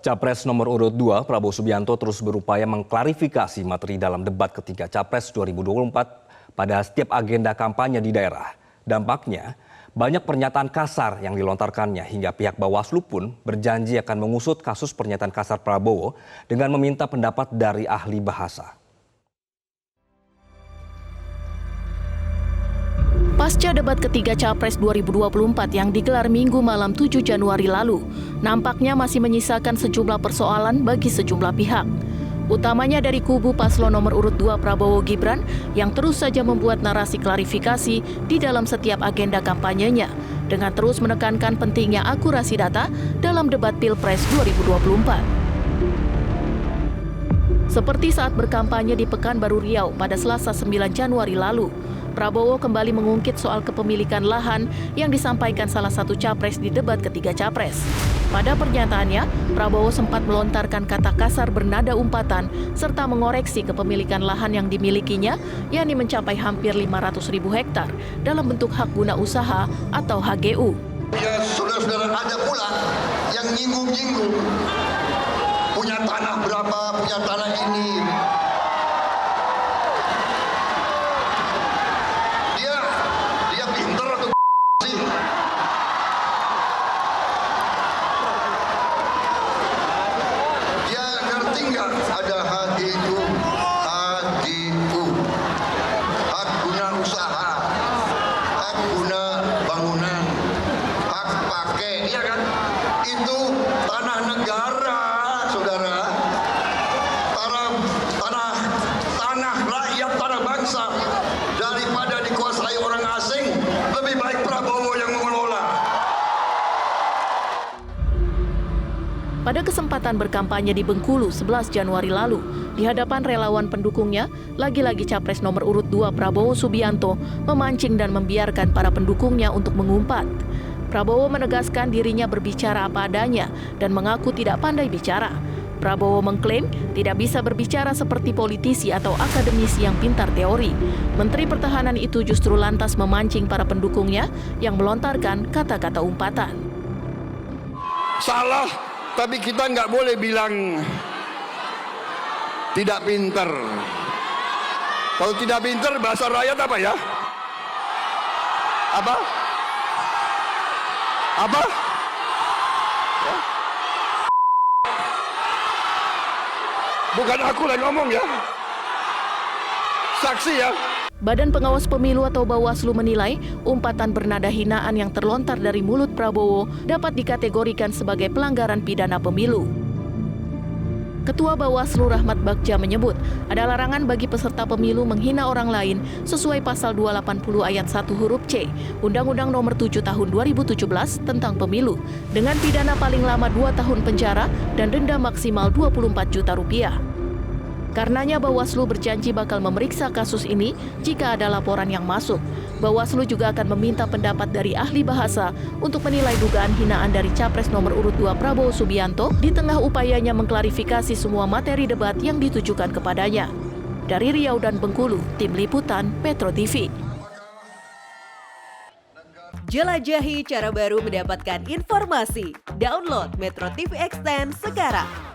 Capres nomor urut 2 Prabowo Subianto terus berupaya mengklarifikasi materi dalam debat ketiga Capres 2024 pada setiap agenda kampanye di daerah. Dampaknya, banyak pernyataan kasar yang dilontarkannya hingga pihak Bawaslu pun berjanji akan mengusut kasus pernyataan kasar Prabowo dengan meminta pendapat dari ahli bahasa. Pasca debat ketiga Capres 2024 yang digelar Minggu malam 7 Januari lalu, nampaknya masih menyisakan sejumlah persoalan bagi sejumlah pihak. Utamanya dari kubu paslon nomor urut 2 Prabowo Gibran yang terus saja membuat narasi klarifikasi di dalam setiap agenda kampanyenya dengan terus menekankan pentingnya akurasi data dalam debat Pilpres 2024. Seperti saat berkampanye di Pekanbaru Riau pada Selasa 9 Januari lalu, Prabowo kembali mengungkit soal kepemilikan lahan yang disampaikan salah satu capres di debat ketiga Capres. Pada pernyataannya, Prabowo sempat melontarkan kata kasar bernada umpatan serta mengoreksi kepemilikan lahan yang dimilikinya, yakni mencapai hampir 500.000 hektar dalam bentuk hak guna usaha atau HGU. Ya, saudara-saudara, ada pula yang nyinggung-nyinggung. Punya tanah berapa, punya tanah ini. Dia pinter atau sih? Dia ngerti nggak ada HGU? HGU, hak guna usaha, hak guna bangunan, hak pakai, iya kan? Itu tanah negara, saudara. Tanah rakyat, tanah bangsa. Daripada dikuasai orang asing, lebih baik Prabowo yang mengelola. Pada kesempatan berkampanye di Bengkulu 11 Januari lalu, di hadapan relawan pendukungnya, lagi-lagi Capres nomor urut 2 Prabowo Subianto memancing dan membiarkan para pendukungnya untuk mengumpat. Prabowo menegaskan dirinya berbicara apa adanya dan mengaku tidak pandai bicara. Prabowo mengklaim tidak bisa berbicara seperti politisi atau akademisi yang pintar teori. Menteri Pertahanan itu justru lantas memancing para pendukungnya yang melontarkan kata-kata umpatan. Salah, tapi kita nggak boleh bilang tidak pintar. Kalau tidak pintar, bahasa rakyat apa ya? Apa? Apa? Ya. Bukan aku yang ngomong ya. Saksi ya. Badan Pengawas Pemilu atau Bawaslu menilai umpatan bernada hinaan yang terlontar dari mulut Prabowo dapat dikategorikan sebagai pelanggaran pidana pemilu. Ketua Bawaslu Rahmat Bagja menyebut ada larangan bagi peserta pemilu menghina orang lain sesuai pasal 280 ayat 1 huruf C Undang-Undang Nomor 7 Tahun 2017 tentang Pemilu dengan pidana paling lama 2 tahun penjara dan denda maksimal 24 juta rupiah. Karenanya Bawaslu berjanji bakal memeriksa kasus ini jika ada laporan yang masuk. Bawaslu juga akan meminta pendapat dari ahli bahasa untuk menilai dugaan hinaan dari Capres nomor urut 2 Prabowo Subianto di tengah upayanya mengklarifikasi semua materi debat yang ditujukan kepadanya. Dari Riau dan Bengkulu, Tim Liputan Metro TV. Jelajahi cara baru mendapatkan informasi. Download Metro TV Extend sekarang.